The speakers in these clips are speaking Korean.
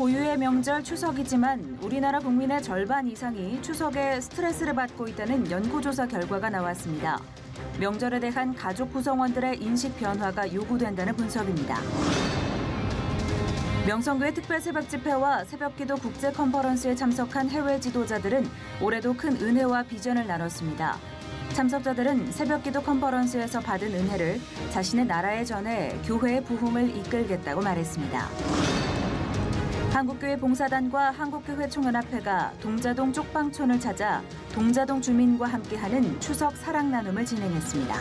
고유의 명절 추석이지만 우리나라 국민의 절반 이상이 추석에 스트레스를 받고 있다는 연구조사 결과가 나왔습니다. 명절에 대한 가족 구성원들의 인식 변화가 요구된다는 분석입니다. 명성교회 특별 새벽 집회와 새벽기도 국제 컨퍼런스에 참석한 해외 지도자들은 올해도 큰 은혜와 비전을 나눴습니다. 참석자들은 새벽기도 컨퍼런스에서 받은 은혜를 자신의 나라에 전해 교회의 부흥을 이끌겠다고 말했습니다. 한국교회 봉사단과 한국교회 총연합회가 동자동 쪽방촌을 찾아 동자동 주민과 함께하는 추석 사랑 나눔을 진행했습니다.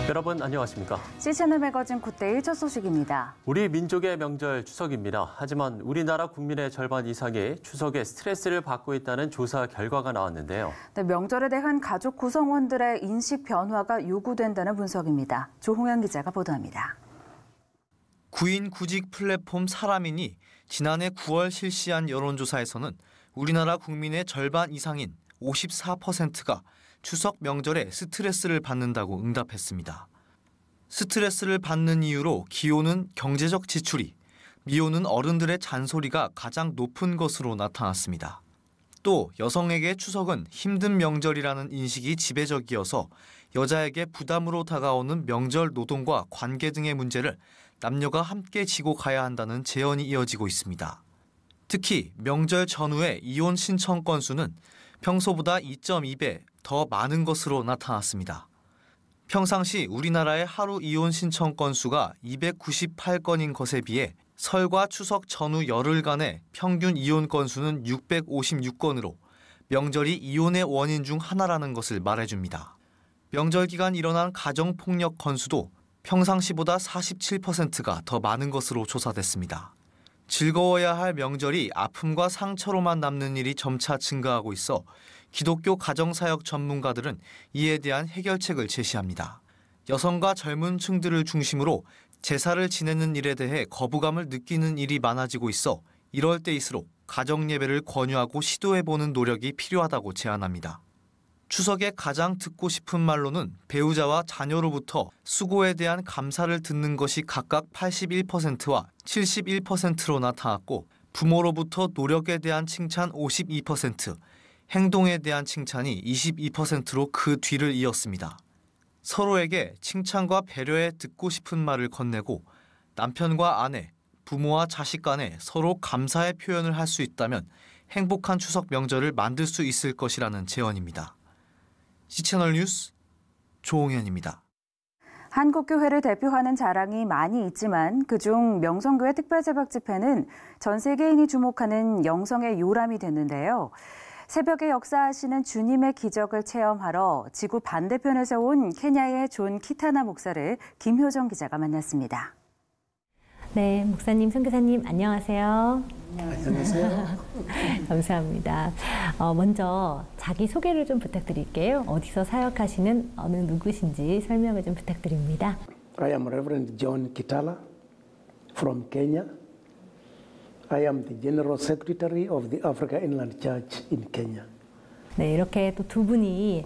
여러분 안녕하십니까? C채널 매거진 굿데이 첫 소식입니다. 우리 민족의 명절 추석입니다. 하지만 우리나라 국민의 절반 이상이 추석에 스트레스를 받고 있다는 조사 결과가 나왔는데요. 네, 명절에 대한 가족 구성원들의 인식 변화가 요구된다는 분석입니다. 조홍현 기자가 보도합니다. 구인 구직 플랫폼 사람인이 지난해 9월 실시한 여론조사에서는 우리나라 국민의 절반 이상인 54%가 추석 명절에 스트레스를 받는다고 응답했습니다. 스트레스를 받는 이유로 기호는 경제적 지출이, 미호는 어른들의 잔소리가 가장 높은 것으로 나타났습니다. 또 여성에게 추석은 힘든 명절이라는 인식이 지배적이어서 여자에게 부담으로 다가오는 명절 노동과 관계 등의 문제를 남녀가 함께 지고 가야 한다는 제언이 이어지고 있습니다. 특히 명절 전후의 이혼 신청 건수는 평소보다 2.2배 더 많은 것으로 나타났습니다. 평상시 우리나라의 하루 이혼 신청 건수가 298건인 것에 비해 설과 추석 전후 열흘간의 평균 이혼 건수는 656건으로 명절이 이혼의 원인 중 하나라는 것을 말해줍니다. 명절 기간 일어난 가정폭력 건수도 평상시보다 47%가 더 많은 것으로 조사됐습니다. 즐거워야 할 명절이 아픔과 상처로만 남는 일이 점차 증가하고 있어 기독교 가정사역 전문가들은 이에 대한 해결책을 제시합니다. 여성과 젊은 층들을 중심으로 제사를 지내는 일에 대해 거부감을 느끼는 일이 많아지고 있어 이럴 때일수록 가정예배를 권유하고 시도해보는 노력이 필요하다고 제안합니다. 추석에 가장 듣고 싶은 말로는 배우자와 자녀로부터 수고에 대한 감사를 듣는 것이 각각 81%와 71%로 나타났고 부모로부터 노력에 대한 칭찬 52%, 행동에 대한 칭찬이 22%로 그 뒤를 이었습니다. 서로에게 칭찬과 배려에 듣고 싶은 말을 건네고 남편과 아내, 부모와 자식 간에 서로 감사의 표현을 할 수 있다면 행복한 추석 명절을 만들 수 있을 것이라는 제언입니다. C채널 뉴스 조홍현입니다. 한국교회를 대표하는 자랑이 많이 있지만 그중 명성교회 특별새벽 집회는 전 세계인이 주목하는 영성의 요람이 됐는데요. 새벽에 역사하시는 주님의 기적을 체험하러 지구 반대편에서 온 케냐의 존 키타나 목사를 김효정 기자가 만났습니다. 네, 목사님, 선교사님 안녕하세요. 안녕하세요. 감사합니다. 먼저 자기 소개를 좀 부탁드릴게요. 어디서 사역하시는 어느 누구신지 설명을 좀 부탁드립니다. I am Reverend John Kitala from Kenya. I am the General Secretary of the Africa Inland Church in Kenya. 네, 이렇게 또 두 분이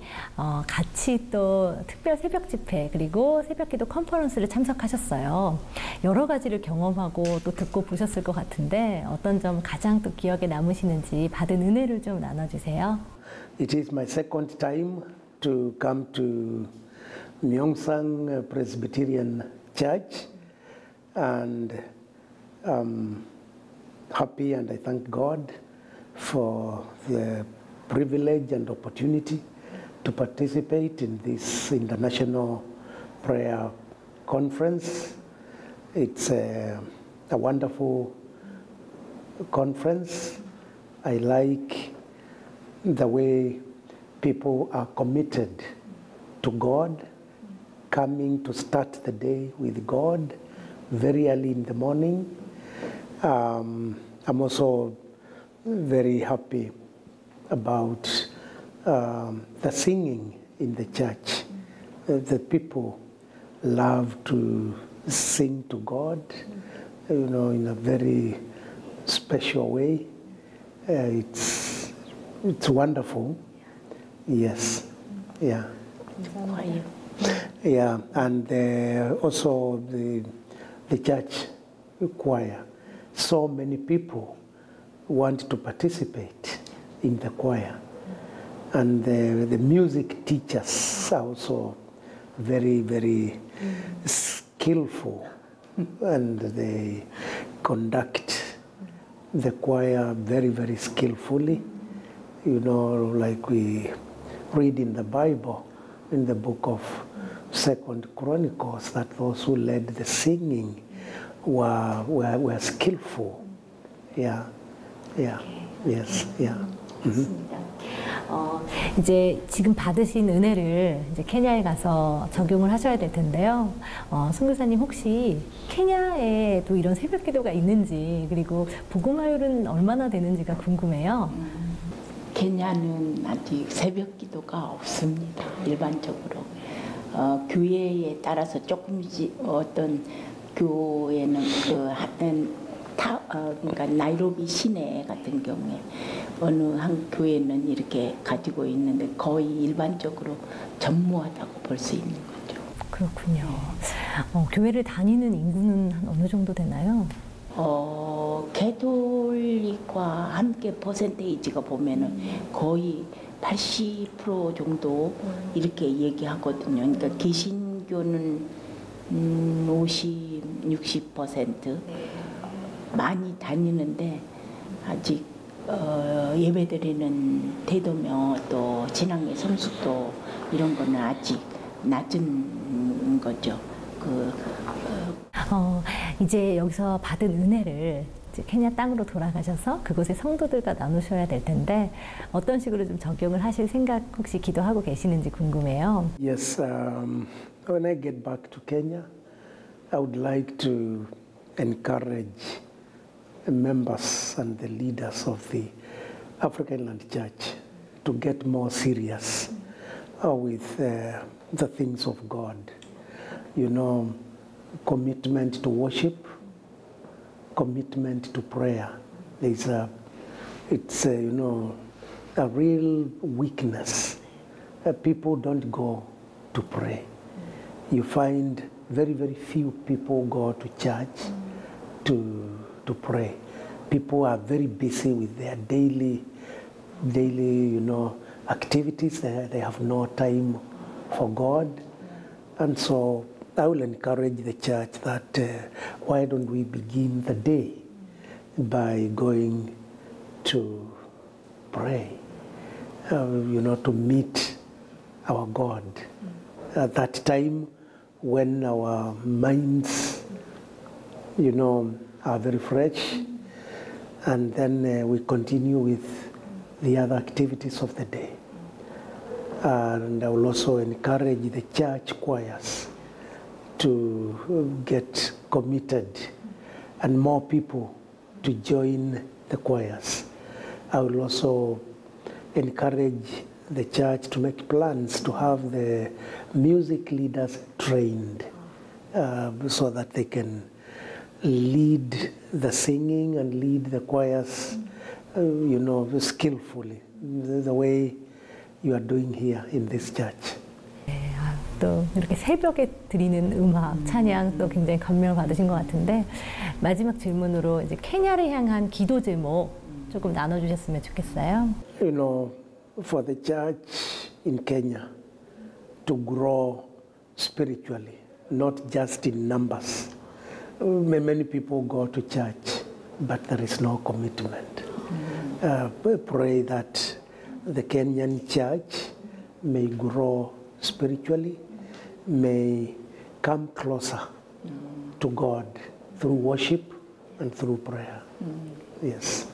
같이 또 특별 새벽 집회 그리고 새벽기도 컨퍼런스를 참석하셨어요. 여러 가지를 경험하고 또 듣고 보셨을 것 같은데 어떤 점 가장 또 기억에 남으시는지 받은 은혜를 좀 나눠주세요. It is my second time to come to Myeongsang Presbyterian Church and happy and I thank God for the privilege and opportunity to participate in this international prayer conference. It's a wonderful conference. I like the way people are committed to God, coming to start the day with God very early in the morning. I'm also very happy about the singing in the church. The people love to sing to God, in a very special way. It's wonderful. Yes. Yeah. Yeah, and also the church choir. So many people want to participate in the choir. And the music teachers are also very, very skillful, and they conduct the choir very, very skillfully. You know, like we read in the Bible, in the book of 2 Chronicles, that those who led the singing were skillful. Yeah, yeah, yes, yeah. 이제 지금 받으신 은혜를 이제 케냐에 가서 적용을 하셔야 될 텐데요. 선교사님 혹시 케냐에도 이런 새벽 기도가 있는지, 그리고 복음화율은 얼마나 되는지가 궁금해요. 케냐는 아직 새벽 기도가 없습니다. 일반적으로 교회에 따라서 조금씩 어떤 교회는 그러니까 나이로비 시내 같은 경우에 어느 한 교회는 이렇게 가지고 있는데 거의 일반적으로 전무하다고 볼 수 있는 거죠. 그렇군요. 교회를 다니는 인구는 한 어느 정도 되나요? 개톨릭과 함께 퍼센테이지가 보면은 거의 80% 정도 이렇게 얘기하거든요. 그러니까 개신교는 50, 60% 많이 다니는데 아직 예배드리는 태도며 또 신앙의 성숙도 이런 거는 아직 낮은 거죠. 이제 여기서 받은 은혜를 이제 케냐 땅으로 돌아가셔서 그곳의 성도들과 나누셔야 될 텐데 어떤 식으로 좀 적용을 하실 생각 혹시 기도하고 계시는지 궁금해요. Yes, when I get back to Kenya, I would like to encourage the members and the leaders of the African Inland Church to get more serious with the things of God. You know, commitment to worship, commitment to prayer. It's you know, a real weakness. People don't go to pray. You find very, very few people go to church to pray. People are very busy with their daily, you know, activities. They have no time for God. And so I will encourage the church that why don't we begin the day by going to pray, you know, to meet our God. At that time when our minds, you know, are very fresh, and then we continue with the other activities of the day. And I will also encourage the church choirs to get committed and more people to join the choirs. I will also encourage the church to make plans to have the music leaders trained so that they can lead the singing and lead the choirs, you know, skillfully, the way you are doing here in this church. 또 이렇게 새벽에 드리는 음악, 찬양 또 굉장히 감명을 받으신 것 같은데 마지막 질문으로 이제 케냐를 향한 기도 제목 조금 나눠주셨으면 좋겠어요. You know, for the church in Kenya to grow spiritually, not just in numbers. Many people go to church, but there is no commitment. We pray that the Kenyan church may grow spiritually, may come closer to God through worship and through prayer. Yes.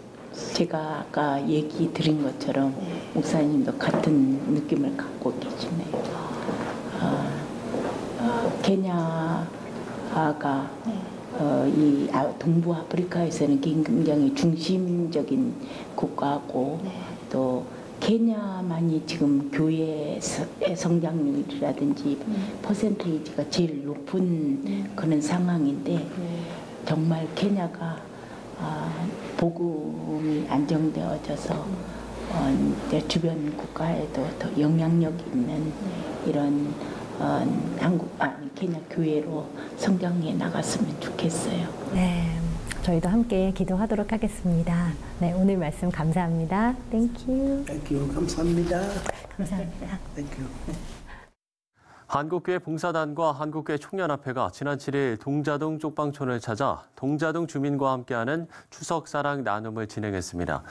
제가 아까 얘기 드린 것처럼 목사님도 같은 느낌을 갖고 계시네요. 케냐가 이 동부 아프리카에서는 굉장히 중심적인 국가고 또 케냐만이 지금 교회의 성장률이라든지 퍼센테이지가 제일 높은 그런 상황인데 정말 케냐가 복음이 안정되어져서 주변 국가에도 더 영향력 있는 이런 케냐 교회로 성장해 나갔으면 좋겠어요. 네, 저희도 함께 기도하도록 하겠습니다. 네, 오늘 말씀 감사합니다. Thank you. Thank you. 감사합니다. 감사합니다. Thank you. 한국교회 봉사단과 한국교회 총연합회가 지난 7일 동자동 쪽방촌을 찾아 동자동 주민과 함께하는 추석사랑 나눔을 진행했습니다.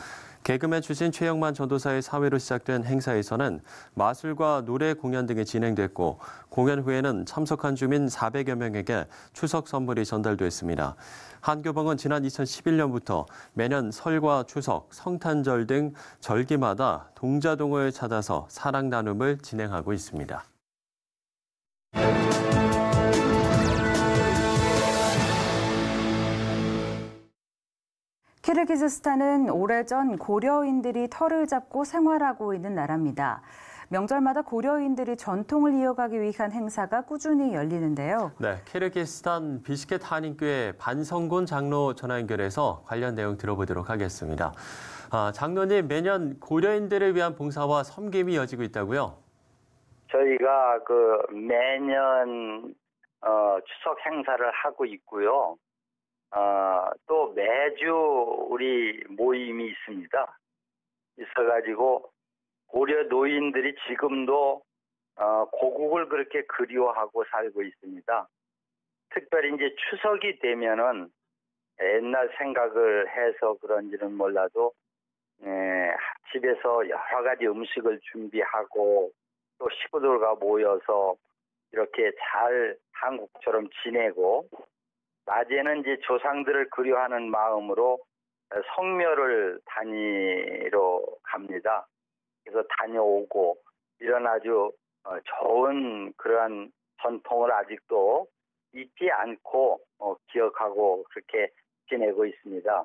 개그맨 출신 최영만 전도사의 사회로 시작된 행사에서는 마술과 노래 공연 등이 진행됐고 공연 후에는 참석한 주민 400여 명에게 추석 선물이 전달됐습니다. 한교봉은 지난 2011년부터 매년 설과 추석, 성탄절 등 절기마다 동자동을 찾아서 사랑 나눔을 진행하고 있습니다. 키르기즈스탄은 오래전 고려인들이 터를 잡고 생활하고 있는 나라입니다. 명절마다 고려인들이 전통을 이어가기 위한 행사가 꾸준히 열리는데요. 네, 키르기스탄 비시켓 한인교회 반성곤 장로 전화 연결해서 관련 내용 들어보도록 하겠습니다. 장로님, 매년 고려인들을 위한 봉사와 섬김이 이어지고 있다고요? 저희가 매년 추석 행사를 하고 있고요. 또 매주 우리 모임이 있습니다. 있어가지고 고려 노인들이 지금도 고국을 그렇게 그리워하고 살고 있습니다. 특별히 이제 추석이 되면은 옛날 생각을 해서 그런지는 몰라도 집에서 여러 가지 음식을 준비하고 또 식구들과 모여서 이렇게 잘 한국처럼 지내고 낮에는 이제 조상들을 그리워하는 마음으로 성묘를 다니러 갑니다. 그래서 다녀오고 이런 아주 좋은 그러한 전통을 아직도 잊지 않고 기억하고 그렇게 지내고 있습니다.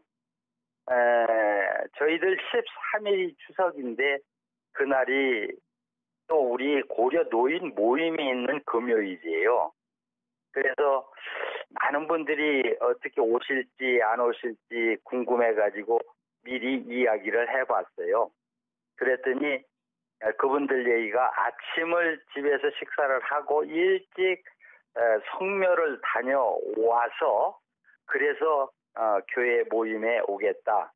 저희들 13일이 추석인데 그날이 또 우리 고려 노인 모임이 있는 금요일이에요. 그래서 많은 분들이 어떻게 오실지 안 오실지 궁금해가지고 미리 이야기를 해봤어요. 그랬더니 그분들 얘기가 아침을 집에서 식사를 하고 일찍 성묘를 다녀와서 그래서 교회 모임에 오겠다.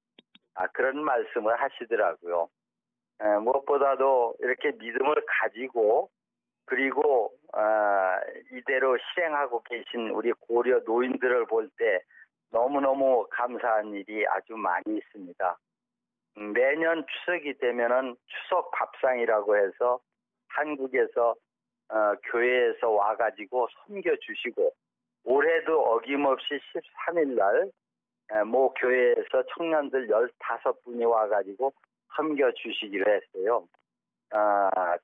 그런 말씀을 하시더라고요. 무엇보다도 이렇게 믿음을 가지고 그리고 이대로 실행하고 계신 우리 고려 노인들을 볼 때 너무너무 감사한 일이 아주 많이 있습니다. 매년 추석이 되면은 추석 밥상이라고 해서 한국에서 교회에서 와가지고 섬겨주시고 올해도 어김없이 13일 날 모 교회에서 청년들 15분이 와가지고 섬겨주시기로 했어요.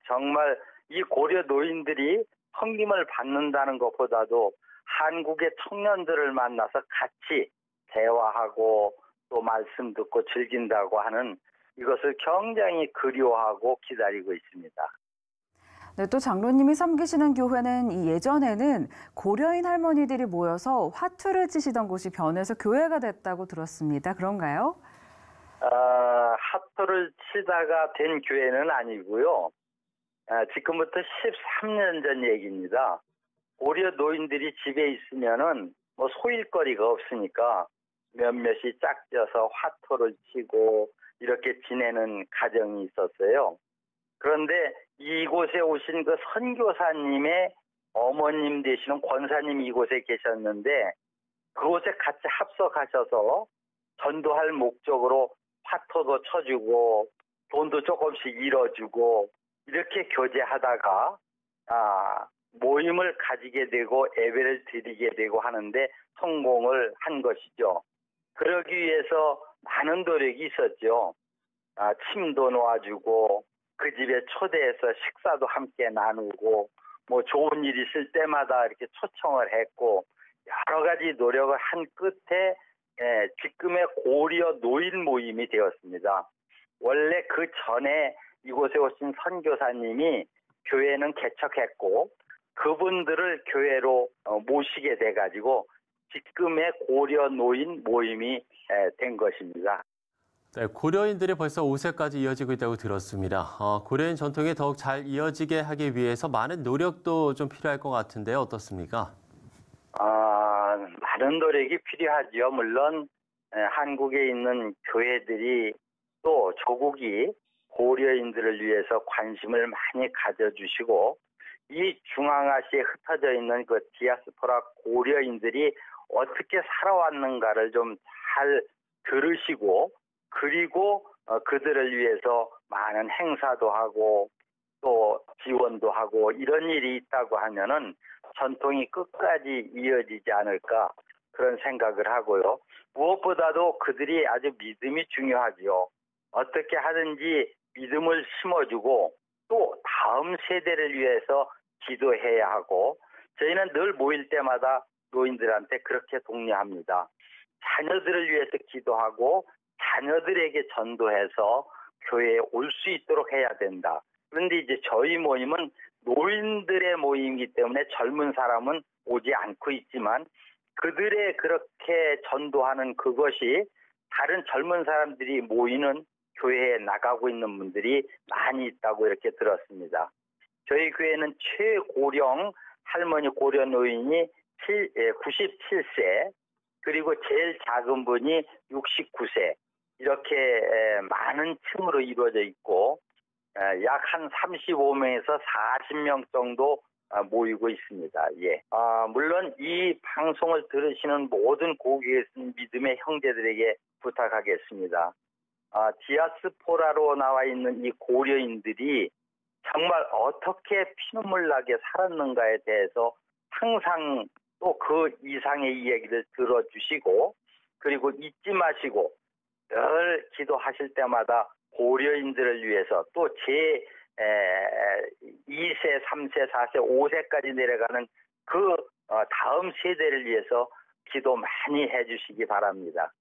정말 이 고려 노인들이 섬김을 받는다는 것보다도 한국의 청년들을 만나서 같이 대화하고 또 말씀 듣고 즐긴다고 하는 이것을 굉장히 그리워하고 기다리고 있습니다. 네, 또 장로님이 섬기시는 교회는 예전에는 고려인 할머니들이 모여서 화투를 치시던 곳이 변해서 교회가 됐다고 들었습니다. 그런가요? 화투를 치다가 된 교회는 아니고요. 지금부터 13년 전 얘기입니다. 고려 노인들이 집에 있으면은 뭐 소일거리가 없으니까 몇몇이 짝져서 화투를 치고 이렇게 지내는 가정이 있었어요. 그런데 이곳에 오신 그 선교사님의 어머님 되시는 권사님이 이곳에 계셨는데 그곳에 같이 합석하셔서 전도할 목적으로 화투도 쳐주고 돈도 조금씩 잃어주고 이렇게 교제하다가 모임을 가지게 되고 예배를 드리게 되고 하는데 성공을 한 것이죠. 그러기 위해서 많은 노력이 있었죠. 침도 놓아주고 그 집에 초대해서 식사도 함께 나누고 뭐 좋은 일 있을 때마다 이렇게 초청을 했고 여러 가지 노력을 한 끝에 지금의 고려 노인 모임이 되었습니다. 원래 그 전에 이곳에 오신 선교사님이 교회는 개척했고 그분들을 교회로 모시게 돼가지고 지금의 고려 노인 모임이 된 것입니다. 네, 고려인들이 벌써 5세까지 이어지고 있다고 들었습니다. 고려인 전통이 더욱 잘 이어지게 하기 위해서 많은 노력도 좀 필요할 것 같은데요. 어떻습니까? 많은 노력이 필요하죠. 물론 한국에 있는 교회들이 또 조국이 고려인들을 위해서 관심을 많이 가져주시고 이 중앙아시아에 흩어져 있는 그 디아스포라 고려인들이 어떻게 살아왔는가를 좀 잘 들으시고 그리고 그들을 위해서 많은 행사도 하고 또 지원도 하고 이런 일이 있다고 하면은 전통이 끝까지 이어지지 않을까 그런 생각을 하고요. 무엇보다도 그들이 아주 믿음이 중요하죠. 어떻게 하든지 믿음을 심어주고 또 다음 세대를 위해서 기도해야 하고 저희는 늘 모일 때마다 노인들한테 그렇게 독려합니다. 자녀들을 위해서 기도하고 자녀들에게 전도해서 교회에 올 수 있도록 해야 된다. 그런데 이제 저희 모임은 노인들의 모임이기 때문에 젊은 사람은 오지 않고 있지만 그들의 그렇게 전도하는 그것이 다른 젊은 사람들이 모이는 교회에 나가고 있는 분들이 많이 있다고 이렇게 들었습니다. 저희 교회는 최고령 할머니 고려 노인이 97세 그리고 제일 작은 분이 69세 이렇게 많은 층으로 이루어져 있고 약 한 35명에서 40명 정도 모이고 있습니다. 예. 물론 이 방송을 들으시는 모든 고국에 있는 믿음의 형제들에게 부탁하겠습니다. 디아스포라로 나와 있는 이 고려인들이 정말 어떻게 피눈물 나게 살았는가에 대해서 항상 또 그 이상의 이야기를 들어주시고 그리고 잊지 마시고 늘 기도하실 때마다 고려인들을 위해서 또 제 2세, 3세, 4세, 5세까지 내려가는 그 다음 세대를 위해서 기도 많이 해주시기 바랍니다.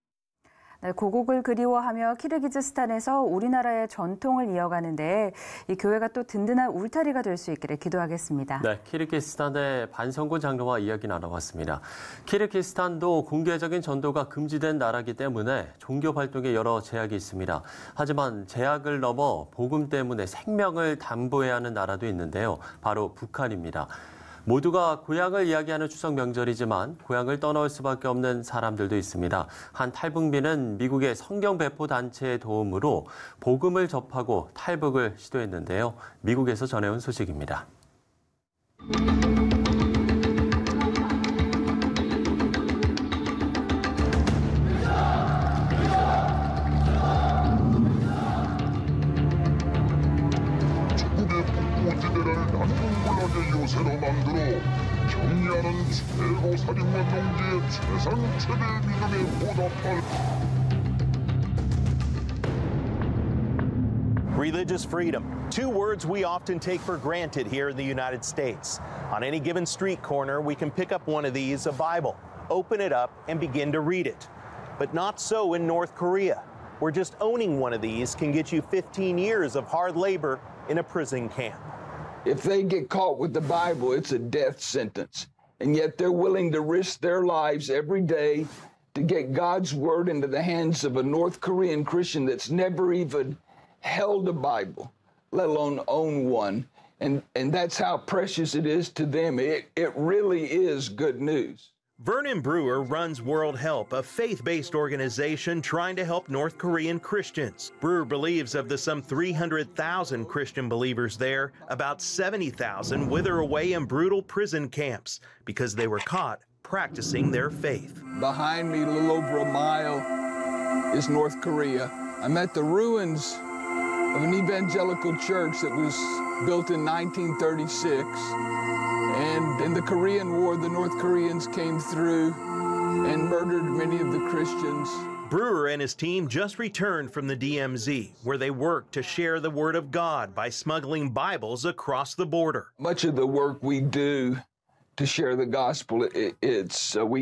네, 고국을 그리워하며 키르기즈스탄에서 우리나라의 전통을 이어가는데 이 교회가 또 든든한 울타리가 될 수 있기를 기도하겠습니다. 네, 키르기스탄의 반성군 장로와 이야기 나눠봤습니다. 키르기스탄도 공개적인 전도가 금지된 나라이기 때문에 종교 활동에 여러 제약이 있습니다. 하지만 제약을 넘어 복음 때문에 생명을 담보해야 하는 나라도 있는데요. 바로 북한입니다. 모두가 고향을 이야기하는 추석 명절이지만 고향을 떠나올 수밖에 없는 사람들도 있습니다. 한 탈북민은 미국의 성경 배포 단체의 도움으로 복음을 접하고 탈북을 시도했는데요. 미국에서 전해온 소식입니다. 요새로 만들어 정리하는 최고 사령관 농지의 최상 최대 믿음에 보답할 Religious freedom, two words we often take for granted here in the United States. On any given street corner, we can pick up one of these, a Bible, open it up, and begin to read it. But not so in North Korea, where just owning one of these can get you 15 years of hard labor in a prison camp. If they get caught with the Bible, it's a death sentence. And yet they're willing to risk their lives every day to get God's word into the hands of a North Korean Christian that's never even held a Bible, let alone own one. And that's how precious it is to them. It really is good news. Vernon Brewer runs World Help, a faith-based organization trying to help North Korean Christians. Brewer believes of the some 300,000 Christian believers there, about 70,000 wither away in brutal prison camps because they were caught practicing their faith. Behind me, a little over a mile, is North Korea. I'm at the ruins of an evangelical church that was built in 1936. And in the Korean War, the North Koreans came through and murdered many of the Christians. Brewer and his team just returned from the DMZ, where they worked to share the Word of God by smuggling Bibles across the border. Much of the work we do to share the gospel,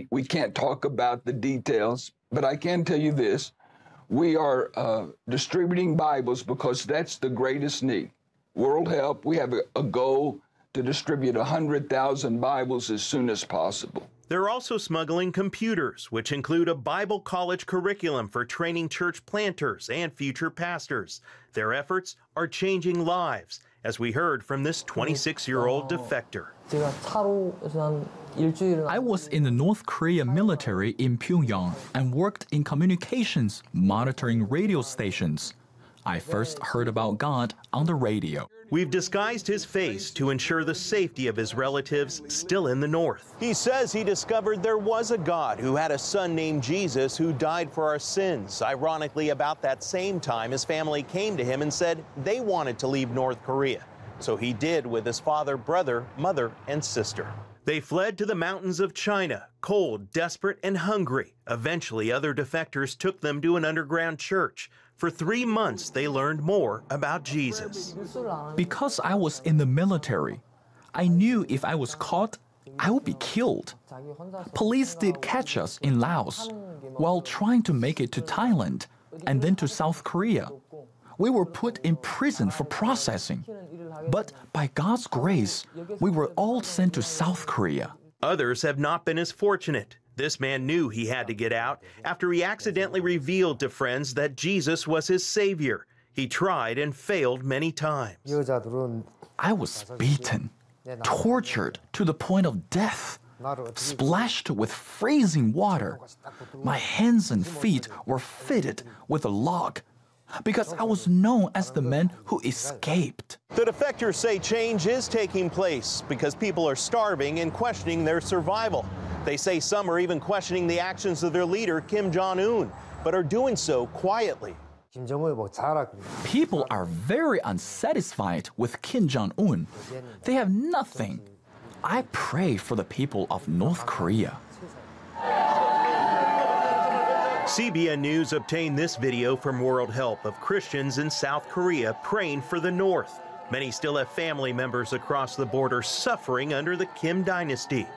we can't talk about the details, but I can tell you this. We are distributing Bibles because that's the greatest need. World Help, we have a goal to distribute 100,000 Bibles as soon as possible. They're also smuggling computers, which include a Bible college curriculum for training church planters and future pastors. Their efforts are changing lives, as we heard from this 26-year-old defector. I was in the North Korea military in Pyongyang and worked in communications, monitoring radio stations. I first heard about God on the radio. We've disguised his face to ensure the safety of his relatives still in the North. He says he discovered there was a God who had a son named Jesus who died for our sins. Ironically, about that same time, his family came to him and said they wanted to leave North Korea. So he did with his father, brother, mother, and sister. They fled to the mountains of China, cold, desperate, and hungry. Eventually, other defectors took them to an underground church. For 3 months, they learned more about Jesus. Because I was in the military, I knew if I was caught, I would be killed. Police did catch us in Laos while trying to make it to Thailand and then to South Korea. We were put in prison for processing. But by God's grace, we were all sent to South Korea. Others have not been as fortunate. This man knew he had to get out after he accidentally revealed to friends that Jesus was his savior. He tried and failed many times. I was beaten, tortured to the point of death, splashed with freezing water. My hands and feet were fitted with a log, because I was known as the man who escaped. The defectors say change is taking place because people are starving and questioning their survival. They say some are even questioning the actions of their leader, Kim Jong-un, but are doing so quietly. People are very unsatisfied with Kim Jong-un. They have nothing. I pray for the people of North Korea. CBN News obtained this video from World Help of Christians in South Korea praying for the North. Many still have family members across the border suffering under the Kim dynasty.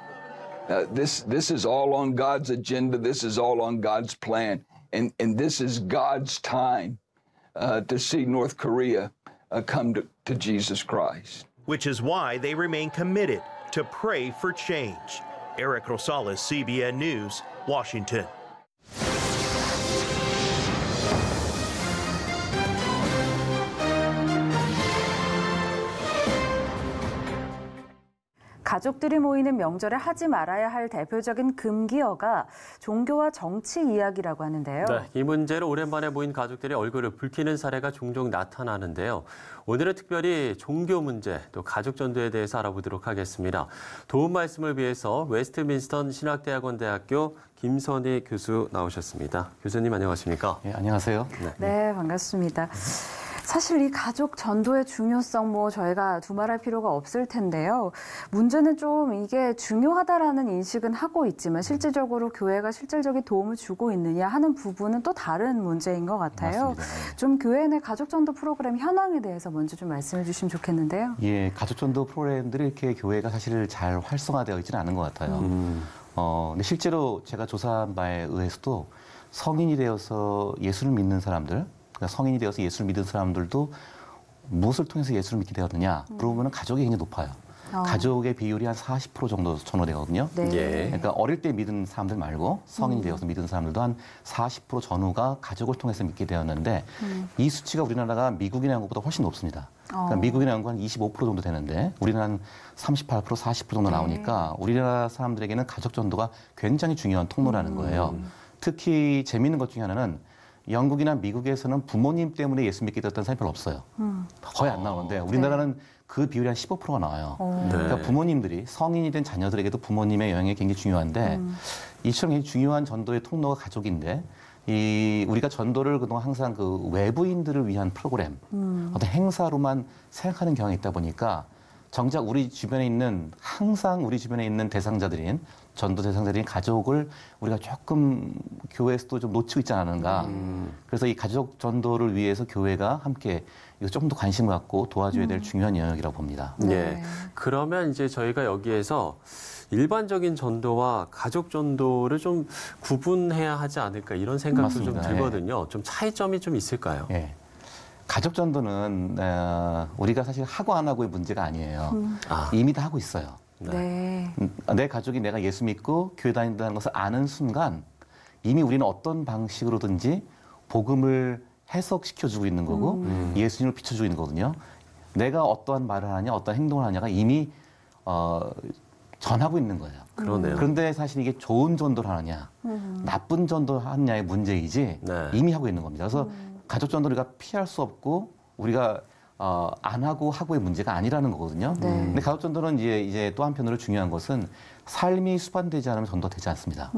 This is all on God's agenda. This is all on God's plan. And this is God's time to see North Korea come to Jesus Christ. Which is why they remain committed to pray for change. Eric Rosales, CBN News, Washington. 가족들이 모이는 명절에 하지 말아야 할 대표적인 금기어가 종교와 정치 이야기라고 하는데요. 네, 이 문제로 오랜만에 모인 가족들이 얼굴을 붉히는 사례가 종종 나타나는데요. 오늘은 특별히 종교 문제, 또 가족 전도에 대해서 알아보도록 하겠습니다. 도움 말씀을 위해서 웨스트민스턴 신학대학원대학교 김선희 교수 나오셨습니다. 교수님 안녕하십니까? 네, 안녕하세요. 네, 반갑습니다. 사실 이 가족 전도의 중요성 저희가 두말할 필요가 없을 텐데요. 문제는 좀 이게 중요하다라는 인식은 하고 있지만 실질적으로 교회가 실질적인 도움을 주고 있느냐 하는 부분은 또 다른 문제인 것 같아요. 맞습니다. 좀 교회 내 가족 전도 프로그램 현황에 대해서 먼저 좀 말씀해 주시면 좋겠는데요. 예, 가족 전도 프로그램들이 이렇게 교회가 사실 잘 활성화되어 있지는 않은 것 같아요. 근데 실제로 제가 조사한 바에 의해서도 성인이 되어서 예수를 믿는 사람들, 그러니까 성인이 되어서 예수를 믿은 사람들도 무엇을 통해서 예수를 믿게 되었느냐 물어보면 가족이 굉장히 높아요. 가족의 비율이 한 40% 정도 전후되거든요. 네. 예. 그러니까 어릴 때 믿은 사람들 말고 성인이 되어서 믿은 사람들도 한 40% 전후가 가족을 통해서 믿게 되었는데 이 수치가 우리나라가 미국이 나온 것보다 훨씬 높습니다. 그러니까 미국이 나온 건 한 25% 정도 되는데 우리는 한 38%, 40% 정도 나오니까 우리나라 사람들에게는 가족 전도가 굉장히 중요한 통로라는 거예요. 특히 재미있는 것 중에 하나는 영국이나 미국에서는 부모님 때문에 예수 믿게 되었던 사람이 별로 없어요. 거의 안 나오는데 우리나라는 그 비율이 한 15%가 나와요. 그러니까 부모님들이 성인이 된 자녀들에게도 부모님의 영향이 굉장히 중요한데 이처럼 굉장히 중요한 전도의 통로가 가족인데 우리가 전도를 그동안 항상 그 외부인들을 위한 프로그램, 어떤 행사로만 생각하는 경향이 있다 보니까 정작 우리 주변에 있는 항상 우리 주변에 있는 대상자들인 전도 대상자들인 가족을 우리가 조금 교회에서도 좀 놓치고 있지 않은가. 그래서 이 가족 전도를 위해서 교회가 함께 이거 조금 더 관심을 갖고 도와줘야 될 중요한 영역이라고 봅니다. 네. 그러면 이제 저희가 여기에서 일반적인 전도와 가족 전도를 좀 구분해야 하지 않을까 이런 생각도 맞습니다. 좀 들거든요. 좀 차이점이 좀 있을까요? 예. 가족 전도는 우리가 사실 하고 안 하고의 문제가 아니에요. 이미 다 하고 있어요. 네. 내 가족이 내가 예수 믿고 교회 다닌다는 것을 아는 순간 이미 우리는 어떤 방식으로든지 복음을 해석시켜주고 있는 거고 예수님을 비춰주고 있는 거거든요. 내가 어떠한 말을 하냐, 어떠한 행동을 하냐가 이미 전하고 있는 거예요. 그러네요. 그런데 사실 이게 좋은 전도를 하느냐, 나쁜 전도를 하느냐의 문제이지 이미 하고 있는 겁니다. 그래서 가족 전도를 우리가 피할 수 없고 우리가 안 하고의 문제가 아니라는 거거든요. 근데 가족 전도는 이제 또 한편으로 중요한 것은 삶이 수반되지 않으면 전도가 되지 않습니다.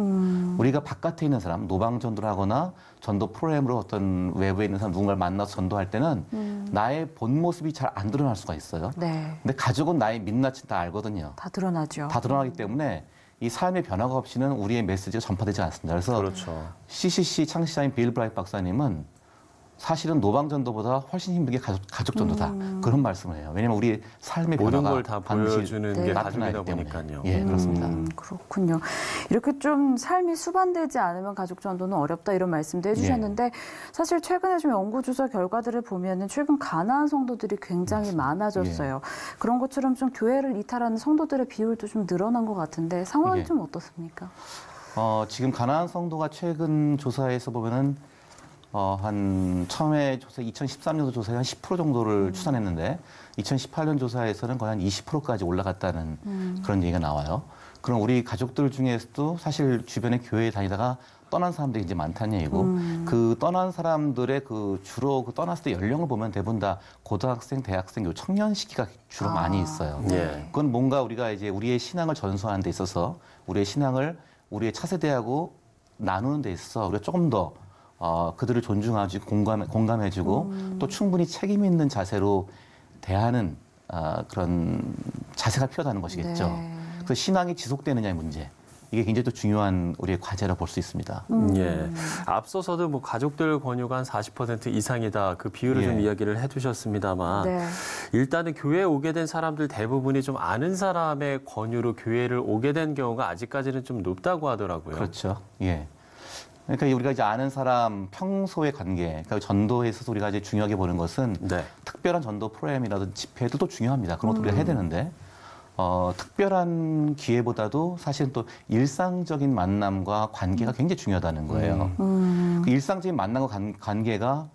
우리가 바깥에 있는 사람, 노방 전도를 하거나 전도 프로그램으로 어떤 외부에 있는 사람 누군가를 만나서 전도할 때는 나의 본 모습이 잘 안 드러날 수가 있어요. 근데 가족은 나의 민낯이 다 알거든요. 다 드러나죠. 다 드러나기 때문에 이 삶의 변화가 없이는 우리의 메시지가 전파되지 않습니다. 그래서 CCC 창시자인 빌 브라이트 박사님은 사실은 노방전도보다 훨씬 힘든 게 가족 전도다. 그런 말씀을 해요. 왜냐하면 우리 삶의 모든 변화가 걸 다 보여주는 게 가족이다 보니까요. 예, 그렇습니다. 그렇군요. 이렇게 좀 삶이 수반되지 않으면 가족 전도는 어렵다 이런 말씀도 해주셨는데 사실 최근에 좀 연구조사 결과들을 보면은 최근 가나안 성도들이 굉장히 많아졌어요. 그런 것처럼 좀 교회를 이탈하는 성도들의 비율도 좀 늘어난 것 같은데 상황이 좀 어떻습니까? 지금 가나안 성도가 최근 조사에서 보면은 한 처음에 조사 2013년도 조사에 한 10% 정도를 추산했는데 2018년 조사에서는 거의 한 20%까지 올라갔다는 그런 얘기가 나와요. 그럼 우리 가족들 중에서도 사실 주변에 교회에 다니다가 떠난 사람들이 이제 많다는 얘기고 그 떠난 사람들의 주로 떠났을 때 연령을 보면 대부분 다 고등학생, 대학생, 요 청년 시기가 주로 많이 있어요. 그건 뭔가 우리가 이제 우리의 신앙을 전수하는 데 있어서 우리의 신앙을 우리의 차세대하고 나누는 데 있어서 우리가 조금 더 그들을 존중하고 공감해주고 또 충분히 책임 있는 자세로 대하는 그런 자세가 필요하다는 것이겠죠. 그래서 신앙이 지속되느냐의 문제. 이게 굉장히 또 중요한 우리의 과제라 볼 수 있습니다. 예. 앞서서도 뭐 가족들 권유가 한 40% 이상이다. 그 비율을 좀 이야기를 해주셨습니다만 일단은 교회에 오게 된 사람들 대부분이 좀 아는 사람의 권유로 교회를 오게 된 경우가 아직까지는 좀 높다고 하더라고요. 그렇죠. 예. 그러니까 우리가 이제 아는 사람 평소의 관계, 그러니까 전도에 있어서 우리가 이제 중요하게 보는 것은 특별한 전도 프로그램이라든지 집회들도 중요합니다. 그런 것도 우리가 해야 되는데 특별한 기회보다도 사실은 또 일상적인 만남과 관계가 굉장히 중요하다는 거예요. 그 일상적인 만남과 관계가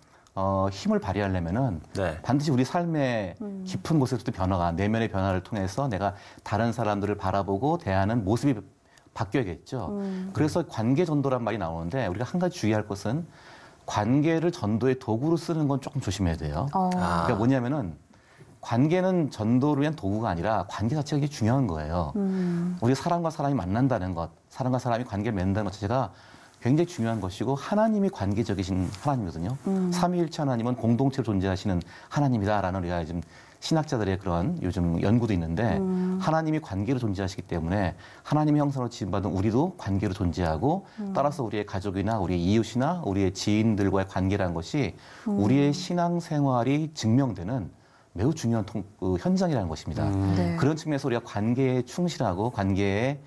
힘을 발휘하려면은 반드시 우리 삶의 깊은 곳에서도 변화가 내면의 변화를 통해서 내가 다른 사람들을 바라보고 대하는 모습이 바뀌어야겠죠. 그래서 관계 전도란 말이 나오는데 우리가 한 가지 주의할 것은 관계를 전도의 도구로 쓰는 건 조금 조심해야 돼요. 그러니까 뭐냐면은 관계는 전도를 위한 도구가 아니라 관계 자체가 되게 중요한 거예요. 우리 사람과 사람이 만난다는 것, 사람과 사람이 관계를 맺는다는 것 자체가 굉장히 중요한 것이고 하나님이 관계적이신 하나님이거든요. 삼위일체 하나님은 공동체로 존재하시는 하나님이다라는 우리가 지금 신학자들의 그런 요즘 연구도 있는데 하나님이 관계로 존재하시기 때문에 하나님의 형상으로 지음받은 우리도 관계로 존재하고 따라서 우리의 가족이나 우리의 이웃이나 우리의 지인들과의 관계라는 것이 우리의 신앙생활이 증명되는 매우 중요한 현장이라는 것입니다. 그런 측면에서 우리가 관계에 충실하고 관계에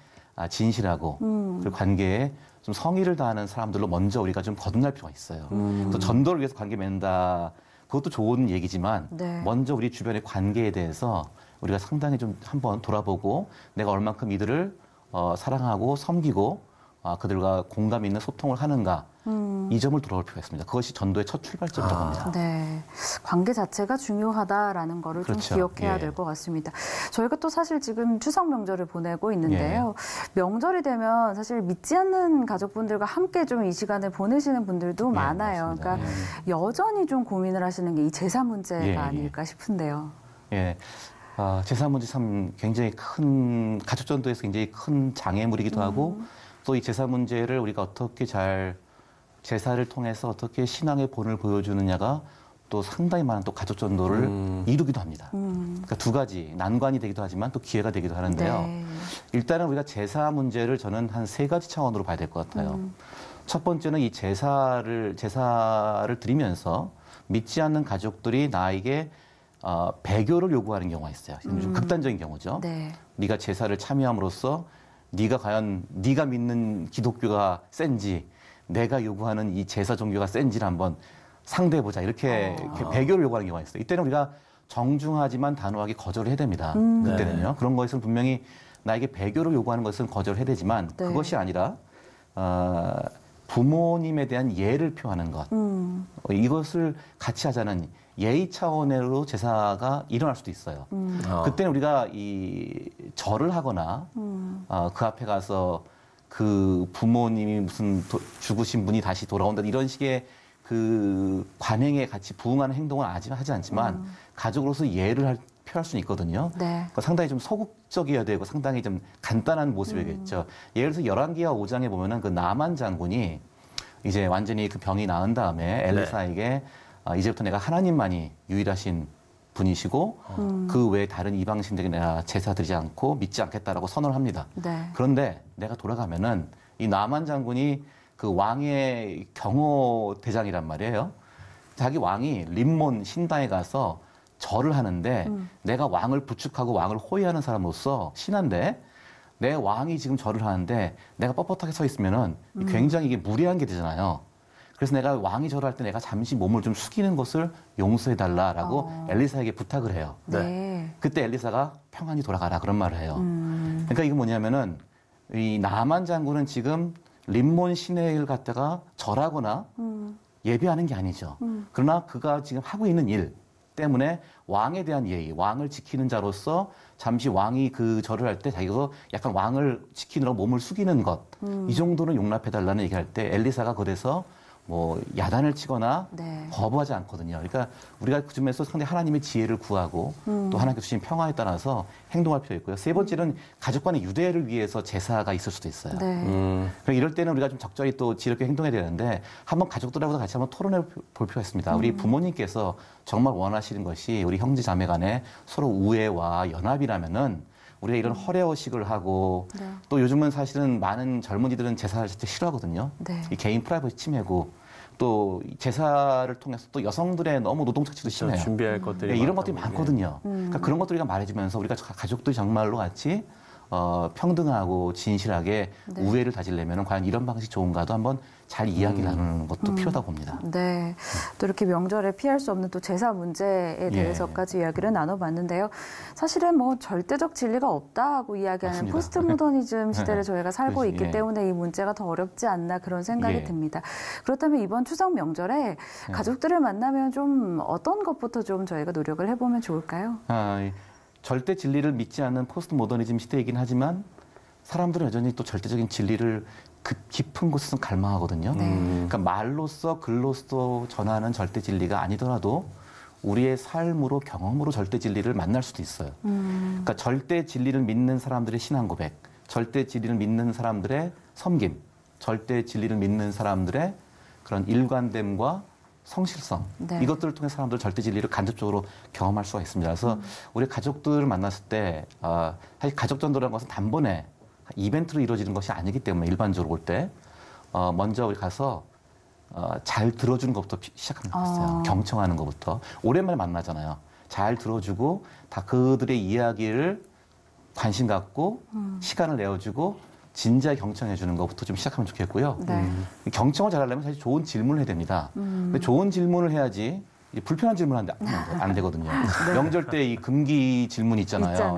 진실하고 그리고 관계에 좀 성의를 다하는 사람들로 먼저 우리가 좀 거듭날 필요가 있어요. 그래서 전도를 위해서 관계 맺는다. 그것도 좋은 얘기지만 먼저 우리 주변의 관계에 대해서 우리가 상당히 좀 한번 돌아보고 내가 얼만큼 이들을 사랑하고 섬기고 그들과 공감 있는 소통을 하는가 이 점을 돌아볼 필요가 있습니다. 그것이 전도의 첫 출발점이라고 합니다. 네, 관계 자체가 중요하다라는 거를 좀 기억해야 될 것 같습니다. 저희가 또 사실 지금 추석 명절을 보내고 있는데요. 명절이 되면 사실 믿지 않는 가족분들과 함께 좀 이 시간을 보내시는 분들도 많아요. 맞습니다. 그러니까 여전히 좀 고민을 하시는 게 이 제사 문제가 아닐까 싶은데요. 제사 문제 참 굉장히 큰 가족 전도에서 굉장히 큰 장애물이기도 하고 또 이 제사 문제를 우리가 어떻게 잘 제사를 통해서 어떻게 신앙의 본을 보여주느냐가 또 상당히 많은 또 가족 전도를 이루기도 합니다. 그러니까 두 가지 난관이 되기도 하지만 또 기회가 되기도 하는데요. 일단은 우리가 제사 문제를 저는 한 세 가지 차원으로 봐야 될 것 같아요. 첫 번째는 이 제사를 드리면서 믿지 않는 가족들이 나에게 배교를 요구하는 경우가 있어요. 좀 극단적인 경우죠. 네가 제사를 참여함으로써 네가 과연 네가 믿는 기독교가 센지 내가 요구하는 이 제사 종교가 센지를 한번 상대해보자. 이렇게 배교를 요구하는 경우가 있어요. 이때는 우리가 정중하지만 단호하게 거절을 해야 됩니다. 그때는요. 그런 거에서는 분명히 나에게 배교를 요구하는 것은 거절해야 되지만 그것이 아니라 부모님에 대한 예를 표하는 것, 이것을 같이 하자는 예의 차원으로 제사가 일어날 수도 있어요. 그때는 우리가 이 절을 하거나 그 앞에 가서 그 부모님이 무슨 죽으신 분이 다시 돌아온다 이런 식의 그 관행에 같이 부응하는 행동은 하지 않지만 가족으로서 예를 표할 수는 있거든요. 그러니까 상당히 좀 소극적이어야 되고 상당히 좀 간단한 모습이겠죠. 예를 들어서 열왕기하 5장에 보면은 그 나만 장군이 이제 완전히 그 병이 나은 다음에 엘리사에게 이제부터 내가 하나님만이 유일하신 분이시고 그 외에 다른 이방신들에게 내가 제사 드리지 않고 믿지 않겠다라고 선언을 합니다. 그런데 내가 돌아가면은 이 나만 장군이 그 왕의 경호 대장이란 말이에요. 자기 왕이 림몬 신당에 가서 절을 하는데 내가 왕을 부축하고 왕을 호위하는 사람으로서 신한데 내 왕이 지금 절을 하는데 내가 뻣뻣하게 서 있으면은 굉장히 이게 무례한 게 되잖아요. 그래서 내가 왕이 절할 때 내가 잠시 몸을 좀 숙이는 것을 용서해달라라고 엘리사에게 부탁을 해요. 그때 엘리사가 평안히 돌아가라 그런 말을 해요. 그러니까 이게 뭐냐면은 이 나만 장군은 지금 림몬 시내를 갖다가 절하거나 예배하는 게 아니죠. 그러나 그가 지금 하고 있는 일 때문에 왕에 대한 예의, 왕을 지키는 자로서 잠시 왕이 그 절을 할 때 자기가 약간 왕을 지키느라고 몸을 숙이는 것, 이 정도는 용납해달라는 얘기할 때 엘리사가 그래서 뭐 야단을 치거나 거부하지 않거든요. 그러니까 우리가 그 점에서 상당히 하나님의 지혜를 구하고 또 하나님께서 주신 평화에 따라서 행동할 필요가 있고요. 세 번째는 가족 간의 유대를 위해서 제사가 있을 수도 있어요. 그러니까 이럴 때는 우리가 좀 적절히 또 지혜롭게 행동해야 되는데 한번 가족들하고 같이 한번 토론해 볼 필요가 있습니다. 우리 부모님께서 정말 원하시는 것이 우리 형제 자매 간에 서로 우애와 연합이라면은 우리가 이런 허례허식을 하고 또 요즘은 사실은 많은 젊은이들은 제사를 진짜 싫어하거든요. 이 개인 프라이버시 침해고 또 제사를 통해서 또 여성들의 너무 노동 착취도 심해요. 준비할 것들이 이런 것들이 많거든요. 그러니까 그런 것들 우리가 말해주면서 우리가 가족들이 정말로 같이 평등하고 진실하게 우애를 다지려면 과연 이런 방식이 좋은가도 한번 잘 이야기를 나누는 것도 필요하다고 봅니다. 네, 또 이렇게 명절에 피할 수 없는 또 제사 문제에 대해서까지 이야기를 나눠봤는데요. 사실은 뭐 절대적 진리가 없다고 이야기하는 포스트 모더니즘 시대를 저희가 살고 있기 때문에 이 문제가 더 어렵지 않나 그런 생각이 듭니다. 그렇다면 이번 추석 명절에 가족들을 만나면 좀 어떤 것부터 좀 저희가 노력을 해보면 좋을까요? 절대 진리를 믿지 않는 포스트 모더니즘 시대이긴 하지만 사람들은 여전히 또 절대적인 진리를 깊은 곳에서 갈망하거든요. 그러니까 말로써 글로써 전하는 절대 진리가 아니더라도 우리의 삶으로 경험으로 절대 진리를 만날 수도 있어요. 그러니까 절대 진리를 믿는 사람들의 신앙 고백, 절대 진리를 믿는 사람들의 섬김, 절대 진리를 믿는 사람들의 그런 일관됨과 성실성, 이것들을 통해 사람들 절대 진리를 간접적으로 경험할 수가 있습니다. 그래서 우리 가족들을 만났을 때 사실 가족 전도라는 것은 단번에 이벤트로 이루어지는 것이 아니기 때문에 일반적으로 올 때 먼저 우리 가서 잘 들어주는 것부터 시작하면 좋겠어요. 경청하는 것부터. 오랜만에 만나잖아요. 잘 들어주고 다 그들의 이야기를 관심 갖고 시간을 내어주고 진지하게 경청해 주는 것부터 좀 시작하면 좋겠고요. 경청을 잘하려면 사실 좋은 질문을 해야 됩니다. 근데 좋은 질문을 해야지 불편한 질문은 안 되거든요. 명절 때 이 금기 질문 있잖아요.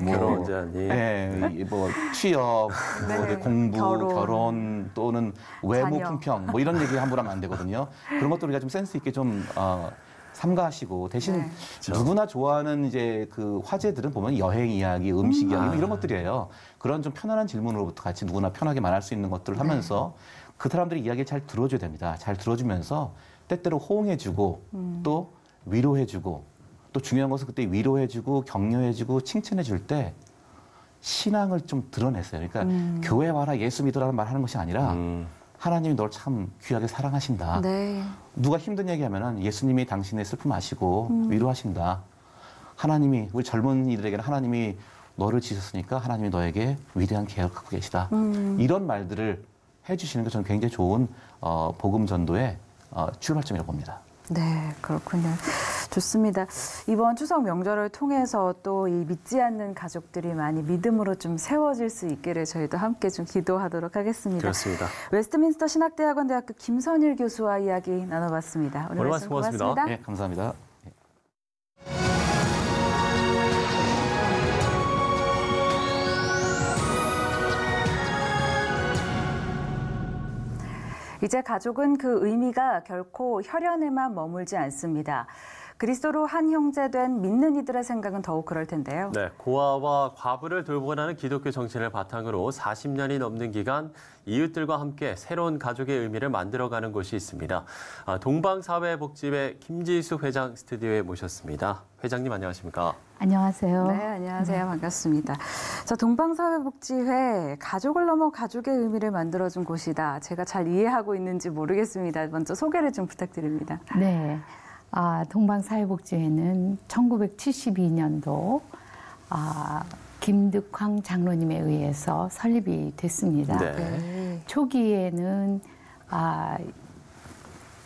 결혼 언제 하니? 뭐 취업, 뭐 공부, 결혼 또는 외모 품평 뭐 이런 얘기 함부로 하면 안 되거든요. 그런 것도 우리가 좀 센스 있게 좀 삼가하시고 대신 누구나 좋아하는 이제 그 화제들은 보면 여행 이야기, 음식 이야기 이런 것들이에요. 그런 좀 편안한 질문으로부터 같이 누구나 편하게 말할 수 있는 것들을 하면서 그 사람들의 이야기를 잘 들어줘야 됩니다. 잘 들어주면서 때때로 호응해주고 또 위로해주고 또 중요한 것은 그때 위로해주고 격려해주고 칭찬해줄 때 신앙을 좀 드러냈어요. 그러니까 교회 와라 예수 믿으라는 말 하는 것이 아니라 하나님이 널 참 귀하게 사랑하신다. 누가 힘든 얘기하면은 예수님이 당신의 슬픔 아시고 위로하신다. 하나님이 우리 젊은이들에게는 하나님이 너를 지으셨으니까 하나님이 너에게 위대한 계획을 갖고 계시다. 이런 말들을 해주시는 게 저는 굉장히 좋은 복음 전도의 출발점이라고 봅니다. 네, 그렇군요. 좋습니다. 이번 추석 명절을 통해서 또 이 믿지 않는 가족들이 많이 믿음으로 좀 세워질 수 있기를 저희도 함께 좀 기도하도록 하겠습니다. 그렇습니다. 웨스트민스터 신학대학원대학교 김선일 교수와 이야기 나눠봤습니다. 오늘 말씀 고맙습니다. 네, 감사합니다. 이제 가족은 그 의미가 결코 혈연에만 머물지 않습니다. 그리스도로 한 형제된 믿는 이들의 생각은 더욱 그럴 텐데요. 네, 고아와 과부를 돌보라는 기독교 정신을 바탕으로 40년이 넘는 기간 이웃들과 함께 새로운 가족의 의미를 만들어가는 곳이 있습니다. 동방사회복지회 김지숙 회장 스튜디오에 모셨습니다. 회장님 안녕하십니까? 안녕하세요. 네, 안녕하세요. 반갑습니다. 자, 동방사회복지회, 가족을 넘어 가족의 의미를 만들어준 곳이다. 제가 잘 이해하고 있는지 모르겠습니다. 먼저 소개를 좀 부탁드립니다. 네. 동방사회복지회는 1972년도 김득황 장로님에 의해서 설립이 됐습니다. 네. 초기에는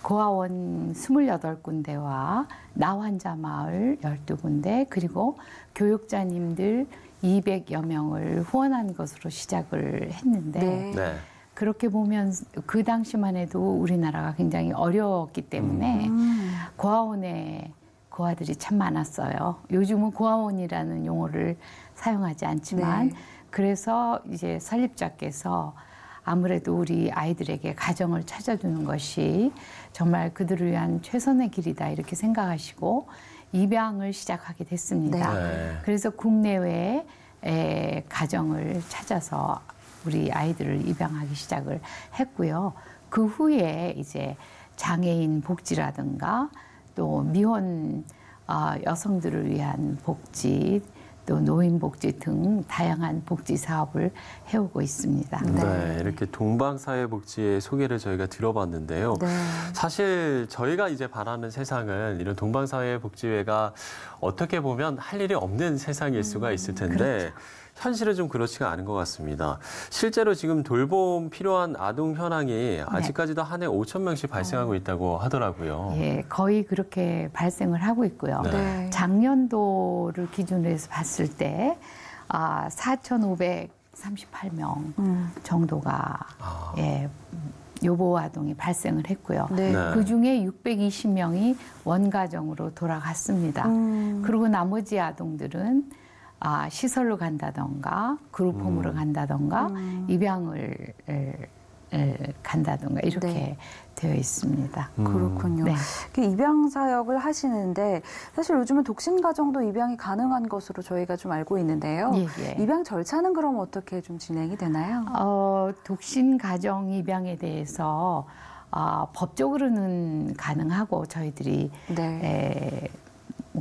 고아원 28군데와 나환자 마을 12군데 그리고 교육자님들 200여 명을 후원한 것으로 시작을 했는데 네. 그렇게 보면 그 당시만 해도 우리나라가 굉장히 어려웠기 때문에 고아원에 고아들이 참 많았어요. 요즘은 고아원이라는 용어를 사용하지 않지만 그래서 이제 설립자께서 아무래도 우리 아이들에게 가정을 찾아주는 것이 정말 그들을 위한 최선의 길이다 이렇게 생각하시고 입양을 시작하게 됐습니다. 그래서 국내외에 가정을 찾아서 우리 아이들을 입양하기 시작을 했고요. 그 후에 이제 장애인 복지라든가 또 미혼 여성들을 위한 복지 또 노인 복지 등 다양한 복지 사업을 해오고 있습니다. 네, 이렇게 동방사회복지의 소개를 저희가 들어봤는데요. 사실 저희가 이제 바라는 세상은 이런 동방사회복지회가 어떻게 보면 할 일이 없는 세상일 수가 있을 텐데 그렇죠. 현실은 좀 그렇지가 않은 것 같습니다. 실제로 지금 돌봄 필요한 아동 현황이 아직까지도 한 해 5천 명씩 발생하고 있다고 하더라고요. 예, 거의 그렇게 발생을 하고 있고요. 작년도를 기준으로 해서 봤을 때 4,538명 정도가 요보 아동이 발생을 했고요. 그중에 620명이 원가정으로 돌아갔습니다. 그리고 나머지 아동들은 시설로 간다던가 그룹홈으로 간다던가 입양을 간다던가 이렇게 되어 있습니다. 그렇군요. 입양 사역을 하시는데 사실 요즘은 독신 가정도 입양이 가능한 것으로 저희가 좀 알고 있는데요. 입양 절차는 그럼 어떻게 좀 진행이 되나요? 독신 가정 입양에 대해서 법적으로는 가능하고 저희들이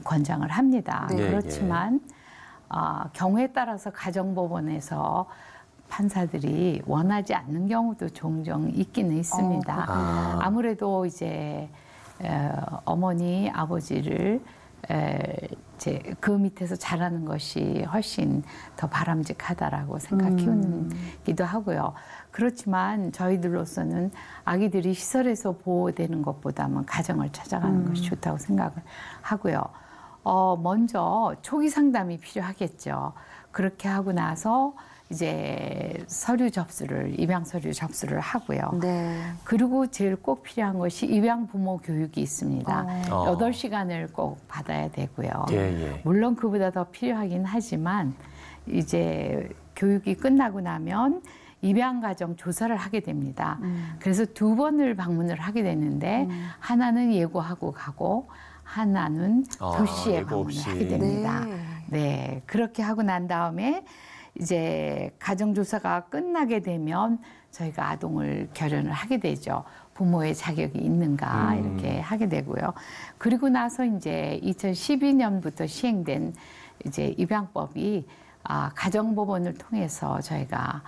권장을 합니다. 그렇지만 경우에 따라서 가정법원에서 판사들이 원하지 않는 경우도 종종 있기는 있습니다. 아무래도 이제 어머니, 아버지를 이제 그 밑에서 자라는 것이 훨씬 더 바람직하다라고 키우기도 하고요. 그렇지만 저희들로서는 아기들이 시설에서 보호되는 것보다는 가정을 찾아가는 것이 좋다고 생각을 하고요. 먼저 초기 상담이 필요하겠죠. 그렇게 하고 나서 이제 입양 서류 접수를 하고요. 그리고 제일 꼭 필요한 것이 입양 부모 교육이 있습니다. 8시간을 꼭 받아야 되고요. 물론 그보다 더 필요하긴 하지만 이제 교육이 끝나고 나면 입양 가정 조사를 하게 됩니다. 그래서 2번을 방문을 하게 되는데 하나는 예고하고 가고 하나는 도시에 방문을 하게 됩니다. 그렇게 하고 난 다음에 이제 가정조사가 끝나게 되면 저희가 아동을 결연을 하게 되죠. 부모의 자격이 있는가 이렇게 하게 되고요. 그리고 나서 이제 2012년부터 시행된 이제 입양법이 가정법원을 통해서 저희가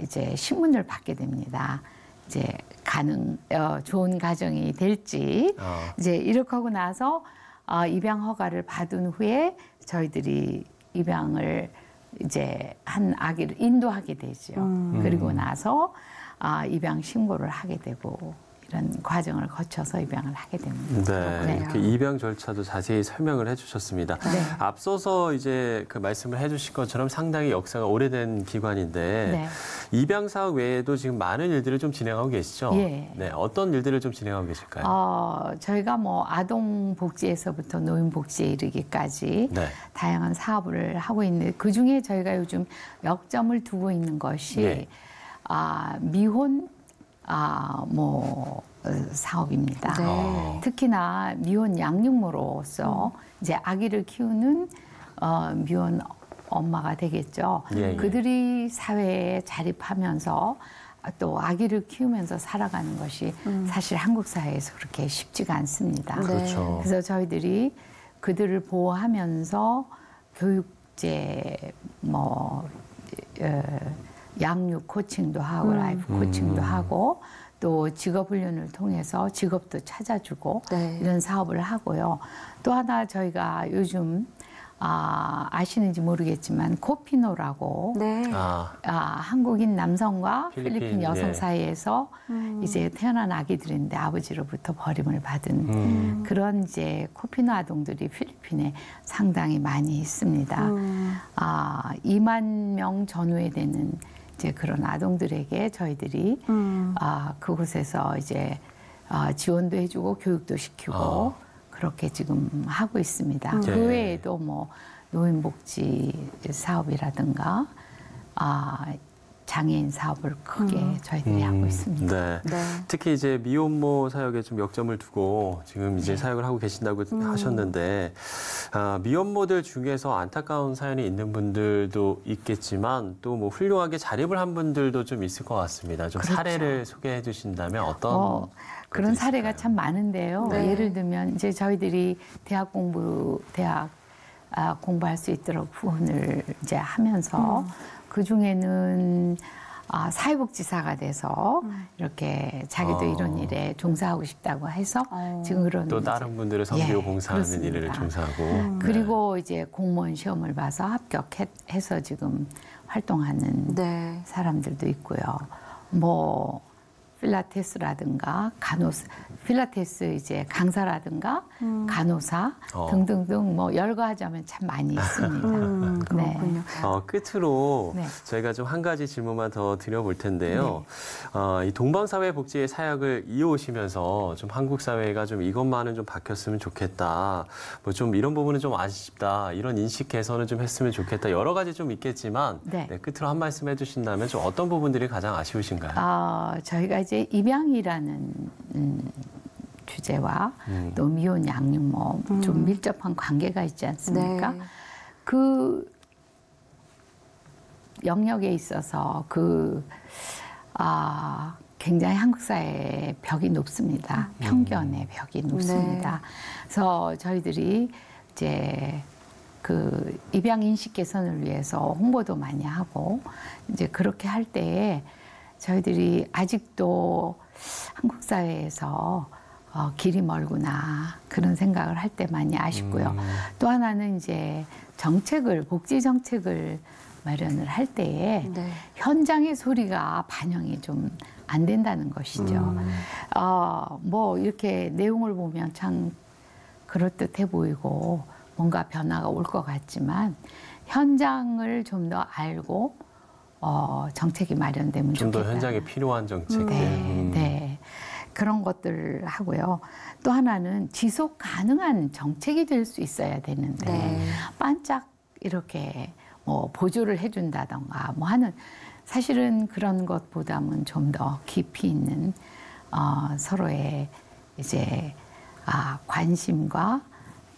이제 신문을 받게 됩니다. 이제 좋은 가정이 될지 이제 이렇게 하고 나서 입양 허가를 받은 후에 저희들이 입양을 이제 한 아기를 인도하게 되죠. 그리고 나서 입양 신고를 하게 되고 이런 과정을 거쳐서 입양을 하게 됩니다. 이렇게 입양 절차도 자세히 설명을 해주셨습니다. 앞서서 이제 그 말씀을 해주신 것처럼 상당히 역사가 오래된 기관인데 입양 사업 외에도 지금 많은 일들을 좀 진행하고 계시죠? 어떤 일들을 좀 진행하고 계실까요? 저희가 뭐 아동 복지에서부터 노인 복지에 이르기까지 다양한 사업을 하고 있는데 그 중에 저희가 요즘 역점을 두고 있는 것이 미혼 사업입니다. 네. 특히나 미혼 양육모로서 이제 아기를 키우는 미혼 엄마가 되겠죠. 예. 그들이 사회에 자립하면서 또 아기를 키우면서 살아가는 것이 사실 한국 사회에서 그렇게 쉽지가 않습니다. 그렇죠. 그래서 저희들이 그들을 보호하면서 교육제 양육 코칭도 하고 라이프 코칭도 하고 또 직업 훈련을 통해서 직업도 찾아주고 네. 이런 사업을 하고요. 또 하나 저희가 요즘 아시는지 모르겠지만 코피노라고 네. 한국인 남성과 필리핀 여성 예. 사이에서 이제 태어난 아기들인데 아버지로부터 버림을 받은 그런 이제 코피노 아동들이 필리핀에 상당히 많이 있습니다. 2만 명 전후에 되는 이제 그런 아동들에게 저희들이 그곳에서 이제 지원도 해주고 교육도 시키고 그렇게 지금 하고 있습니다. 네. 그 외에도 뭐 노인복지 사업이라든가 장애인 사업을 크게 저희들이 하고 있습니다. 네. 네. 특히 이제 미혼모 사역에 좀 역점을 두고 지금 이제 사역을 하고 계신다고 하셨는데 미혼모들 중에서 안타까운 사연이 있는 분들도 있겠지만 또 뭐 훌륭하게 자립을 한 분들도 좀 있을 것 같습니다. 좀 그렇죠. 사례를 소개해 주신다면 어떤 그런 사례가 있을까요? 참 많은데요. 네. 예를 들면 이제 저희들이 대학 공부할 수 있도록 후원을 이제 하면서 그 중에는 사회복지사가 돼서 이렇게 자기도 이런 일에 종사하고 싶다고 해서 지금 그런 또 다른 분들을 섬기고 봉사하는 그렇습니다. 일을 종사하고 그리고 이제 공무원 시험을 봐서 합격해서 지금 활동하는 네. 사람들도 있고요. 뭐 필라테스라든가 필라테스 이제 강사라든가 간호사 등등등 뭐 열거하자면 참 많이 있습니다. 그렇군요. 끝으로 네. 저희가 좀 한 가지 질문만 더 드려볼 텐데요. 이 동방사회복지의 사역을 이어오시면서 좀 한국 사회가 좀 이것만은 좀 바뀌었으면 좋겠다. 뭐 좀 이런 부분은 좀 아쉽다. 이런 인식 개선을 좀 했으면 좋겠다. 여러 가지 좀 있겠지만 네. 끝으로 한 말씀 해주신다면 좀 어떤 부분들이 가장 아쉬우신가요? 저희가 이제 입양이라는 주제와 또 미혼 양육모 좀 밀접한 관계가 있지 않습니까? 네. 그 영역에 있어서 굉장히 한국 사회의 벽이 높습니다. 편견의 벽이 높습니다. 그래서 저희들이 이제 그 입양 인식 개선을 위해서 홍보도 많이 하고 이제 그렇게 할 때에 저희들이 아직도 한국 사회에서 길이 멀구나 그런 생각을 할 때 많이 아쉽고요. 또 하나는 이제 복지 정책을 마련을 할 때에 현장의 소리가 반영이 좀 안 된다는 것이죠. 뭐 이렇게 내용을 보면 참 그럴듯해 보이고 뭔가 변화가 올 것 같지만 현장을 좀 더 알고 정책이 마련되면 좀 좋겠다. 더 현장에 필요한 정책들. 네. 그런 것들 하고요. 또 하나는 지속 가능한 정책이 될 수 있어야 되는데 반짝 이렇게 뭐 보조를 해준다던가 뭐 하는 사실은 그런 것보다는 좀 더 깊이 있는 서로의 이제 관심과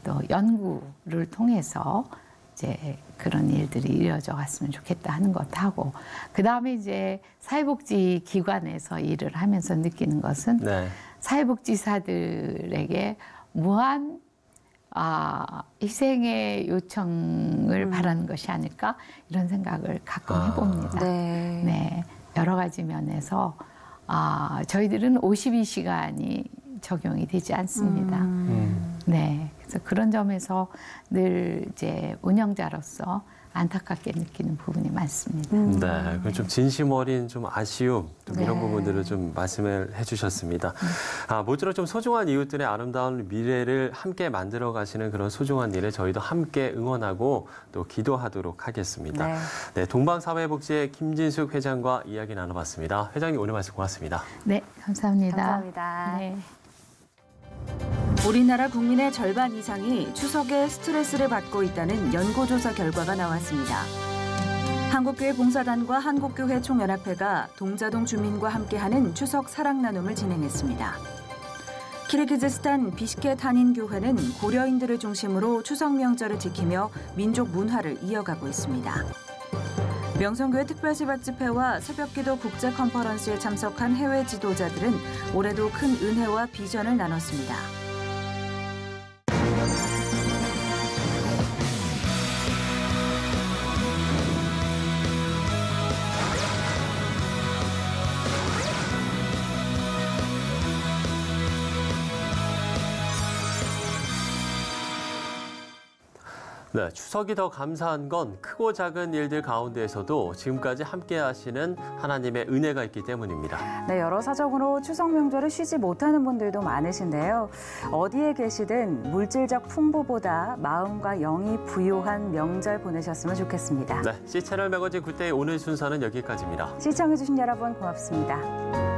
또 연구를 통해서 이제 그런 일들이 이루어져 갔으면 좋겠다 하는 것하고 그다음에 이제 사회복지 기관에서 일을 하면서 느끼는 것은 사회복지사들에게 무한 희생의 요청을 바라는 것이 아닐까 이런 생각을 가끔 해봅니다. 네. 여러 가지 면에서 저희들은 52시간이 적용이 되지 않습니다. 네. 그래서 그런 점에서 늘 이제 운영자로서 안타깝게 느끼는 부분이 많습니다. 네, 그럼 좀 진심 어린 좀 아쉬움 좀 이런 부분들을 좀 말씀을 해주셨습니다. 모쪼록 좀 소중한 이웃들의 아름다운 미래를 함께 만들어 가시는 그런 소중한 일에 저희도 함께 응원하고 또 기도하도록 하겠습니다. 네, 동방사회복지의 김진숙 회장과 이야기 나눠봤습니다. 회장님 오늘 말씀 고맙습니다. 네, 감사합니다. 감사합니다. 네. 우리나라 국민의 절반 이상이 추석에 스트레스를 받고 있다는 연구조사 결과가 나왔습니다. 한국교회 봉사단과 한국교회 총연합회가 동자동 주민과 함께하는 추석 사랑 나눔을 진행했습니다. 키르기즈스탄 비시켓 한인교회는 고려인들을 중심으로 추석 명절을 지키며 민족 문화를 이어가고 있습니다. 명성교회 특별새벽집회와 새벽기도 국제 컨퍼런스에 참석한 해외 지도자들은 올해도 큰 은혜와 비전을 나눴습니다. 네, 추석이 더 감사한 건 크고 작은 일들 가운데에서도 지금까지 함께 하시는 하나님의 은혜가 있기 때문입니다. 네, 여러 사정으로 추석 명절을 쉬지 못하는 분들도 많으신데요. 어디에 계시든 물질적 풍부보다 마음과 영이 부유한 명절 보내셨으면 좋겠습니다. 네, C채널 매거진 굿데이 오늘 순서는 여기까지입니다. 시청해주신 여러분 고맙습니다.